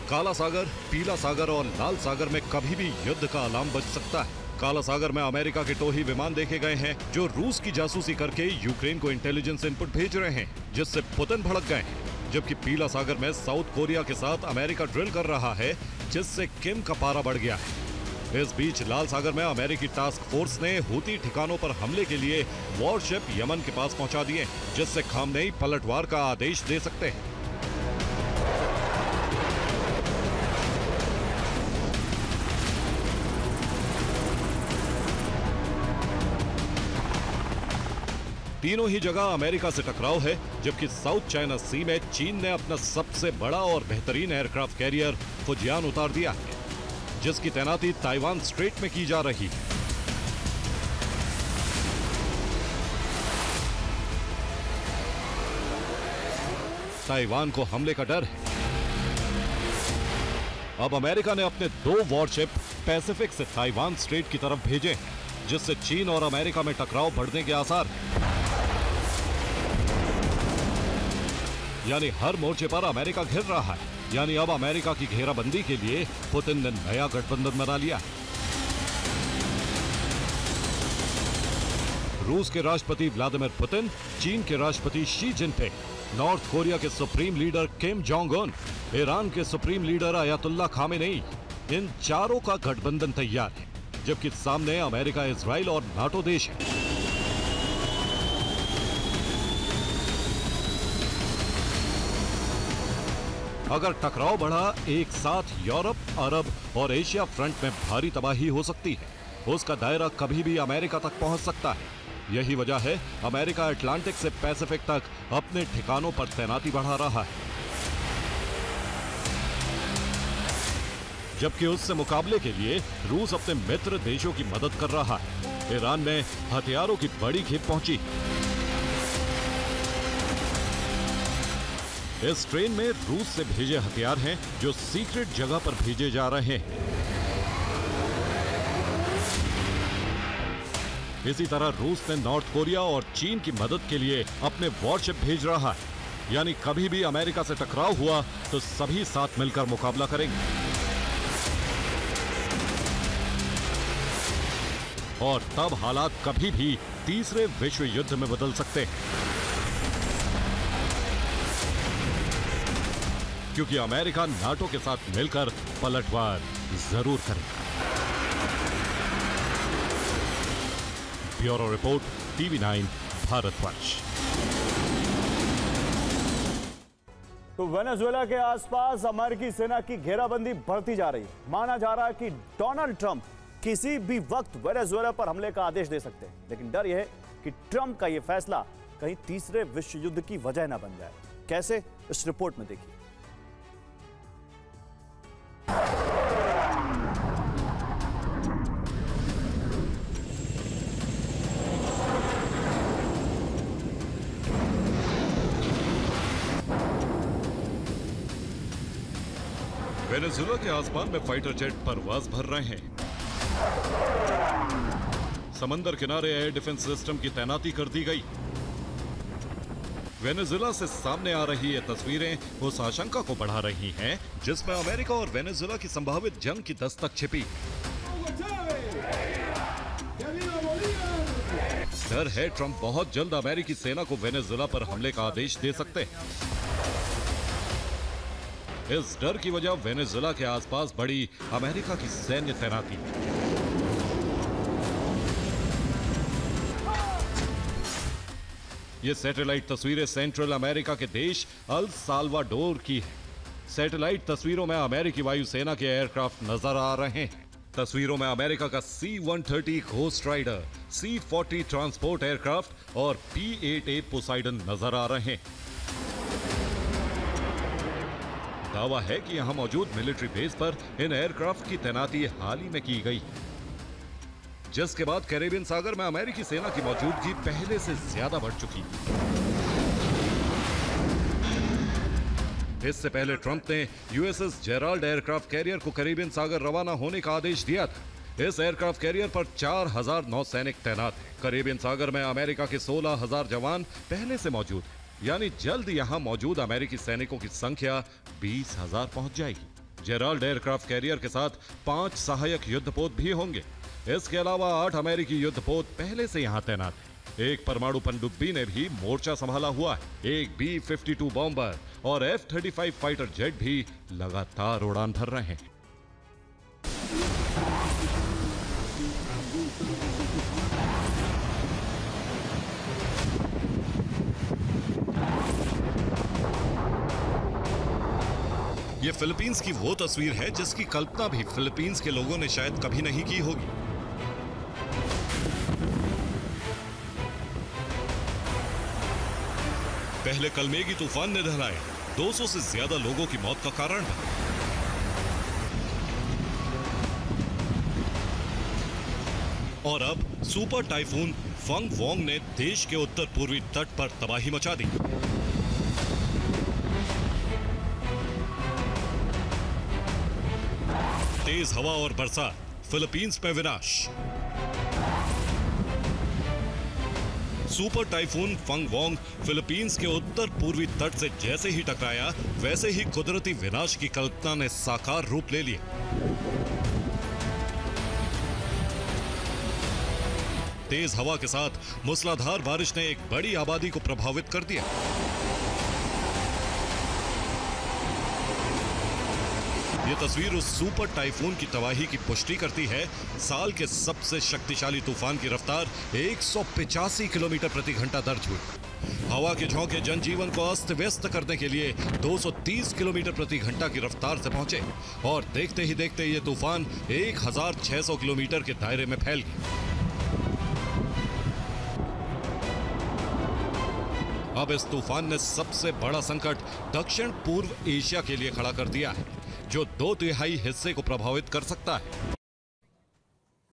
काला सागर, पीला सागर और लाल सागर में कभी भी युद्ध का अलार्म बज सकता है। काला सागर में अमेरिका के टोही विमान देखे गए हैं जो रूस की जासूसी करके यूक्रेन को इंटेलिजेंस इनपुट भेज रहे हैं, जिससे पुतिन भड़क गए हैं। जबकि पीला सागर में साउथ कोरिया के साथ अमेरिका ड्रिल कर रहा है, जिससे किम का पारा बढ़ गया है। इस बीच लाल सागर में अमेरिकी टास्क फोर्स ने हूती ठिकानों पर हमले के लिए वॉरशिप यमन के पास पहुंचा दिए, जिससे खामनेई पलटवार का आदेश दे सकते हैं। तीनों ही जगह अमेरिका से टकराव है, जबकि साउथ चाइना सी में चीन ने अपना सबसे बड़ा और बेहतरीन एयरक्राफ्ट कैरियर फुजियान उतार दिया है, जिसकी तैनाती ताइवान स्ट्रेट में की जा रही है। ताइवान को हमले का डर है। अब अमेरिका ने अपने 2 वॉरशिप पैसिफिक से ताइवान स्ट्रेट की तरफ भेजे, जिससे चीन और अमेरिका में टकराव बढ़ने के आसार हैं। यानी हर मोर्चे पर अमेरिका घिर रहा है। यानी अब अमेरिका की घेराबंदी के लिए पुतिन ने नया गठबंधन बना लिया। रूस के राष्ट्रपति व्लादिमीर पुतिन, चीन के राष्ट्रपति शी जिनपिंग, नॉर्थ कोरिया के supreme leader Kim Jong Un, Iran के सुप्रीम लीडर अयतुल्ला खामेनेई, इन चारों का गठबंधन तैयार है। जबकि सामने अमेरिका, इजराइल और नाटो देश है। अगर टकराव बढ़ा, एक साथ यूरोप, अरब और एशिया फ्रंट में भारी तबाही हो सकती है। उसका दायरा कभी भी अमेरिका तक पहुंच सकता है। यही वजह है अमेरिका अटलांटिक से पैसिफिक तक अपने ठिकानों पर तैनाती बढ़ा रहा है। जबकि उससे मुकाबले के लिए रूस अपने मित्र देशों की मदद कर रहा है। ईरान में हथियारों की बड़ी खेप पहुंची। इस ट्रेन में रूस से भेजे हथियार हैं जो सीक्रेट जगह पर भेजे जा रहे हैं। इसी तरह रूस ने नॉर्थ कोरिया और चीन की मदद के लिए अपने वॉरशिप भेज रहा है। यानी कभी भी अमेरिका से टकराव हुआ तो सभी साथ मिलकर मुकाबला करेंगे। और तब हालात कभी भी तीसरे विश्व युद्ध में बदल सकते हैं, क्योंकि अमेरिका नाटो के साथ मिलकर पलटवार जरूर करेगा। Bureau report, TV9 Bharatvarsh. तो वेनेजुएला के आसपास अमेरिकी सेना की घेराबंदी बढ़ती जा रही है। माना जा रहा है कि डोनाल्ड ट्रंप किसी भी वक्त वेनेजुएला पर हमले का आदेश दे सकते हैं, लेकिन डर यह है कि ट्रंप का यह फैसला कहीं तीसरे विश्व युद्ध की वजह न बन जाए। कैसे, इस रिपोर्ट में देखिए। वेनेजुएला के आसमान में फाइटर जेट परवाज भर रहे हैं। समंदर किनारे एयर डिफेंस सिस्टम की तैनाती कर दी गई। वेनेजुएला से सामने आ रही ये तस्वीरें उस आशंका को बढ़ा रही हैं जिसमें अमेरिका और वेनेजुएला की संभावित जंग की दस्तक छिपी। डर है ट्रंप बहुत जल्द अमेरिकी सेना को वेनेजुएला पर हमले का आदेश दे सकते हैं। इस डर की वजह वेनेजुएला के आसपास बढ़ी अमेरिका की सैन्य तैनाती। ये सैटेलाइट तस्वीरें सेंट्रल अमेरिका के देश अल साल्वाडोर की है। सैटेलाइट तस्वीरों में अमेरिकी वायुसेना के एयरक्राफ्ट नजर आ रहे हैं। तस्वीरों में अमेरिका का C-130 ghost rider, C-40 transport aircraft और P-8A पोसाइडन नजर आ रहे हैं। दावा है कि यहां मौजूद मिलिट्री बेस पर इन एयरक्राफ्ट की तैनाती हाल ही में की गई, जिसके बाद कैरेबियन सागर में अमेरिकी सेना की मौजूदगी पहले से ज्यादा बढ़ चुकी। इससे पहले ट्रंप ने यूएसएस जेराल्ड एयरक्राफ्ट कैरियर को कैरेबियन सागर रवाना होने का आदेश दिया था। इस एयरक्राफ्ट कैरियर पर 4000 नौसैनिक तैनात हैं। कैरेबियन सागर में अमेरिका के 16000 जवान पहले से मौजूद हैं, यानी जल्द यहां मौजूद अमेरिकी सैनिकों की संख्या 20000 पहुंच जाएगी। जेराल्ड एयरक्राफ्ट कैरियर के साथ 5 सहायक युद्धपोत भी होंगे। इसके अलावा 8 अमेरिकी युद्धपोत पहले से यहां तैनात हैं। एक परमाणु पनडुब्बी ने भी मोर्चा संभाला हुआ है। एक B-52 बॉम्बर और F-35 फाइटर जेट भी लगातार उड़ान भर रहे हैं। ये फिलीपींस की वो तस्वीर है जिसकी कल्पना भी फिलीपींस के लोगों ने शायद कभी नहीं की होगी। पहले कलमेगी तूफान ने डराए 200 से ज्यादा लोगों की मौत का कारण बना। और अब सुपर टाइफून फंग वोंग ने देश के उत्तर पूर्वी तट पर तबाही मचा दी। तेज हवा और बरसात, फिलीपींस में विनाश। सुपर टाइफून फंग वोंग फिलीपींस के उत्तर पूर्वी तट से जैसे ही टकराया, वैसे ही कुदरती विनाश की कल्पना ने साकार रूप ले लिया। तेज हवा के साथ मूसलाधार बारिश ने एक बड़ी आबादी को प्रभावित कर दिया। ये तस्वीर उस सुपर टाइफून की तबाही की पुष्टि करती है। साल के सबसे शक्तिशाली तूफान की रफ्तार 185 किलोमीटर प्रति घंटा दर्ज हुई। हवा के झोंके जनजीवन को अस्त व्यस्त करने के लिए 230 किलोमीटर प्रति घंटा की रफ्तार से पहुंचे और देखते ही देखते ये तूफान 1600 किलोमीटर के दायरे में फैल गया। अब इस तूफान ने सबसे बड़ा संकट दक्षिण पूर्व एशिया के लिए खड़ा कर दिया है, जो 2/3 हिस्से को प्रभावित कर सकता है।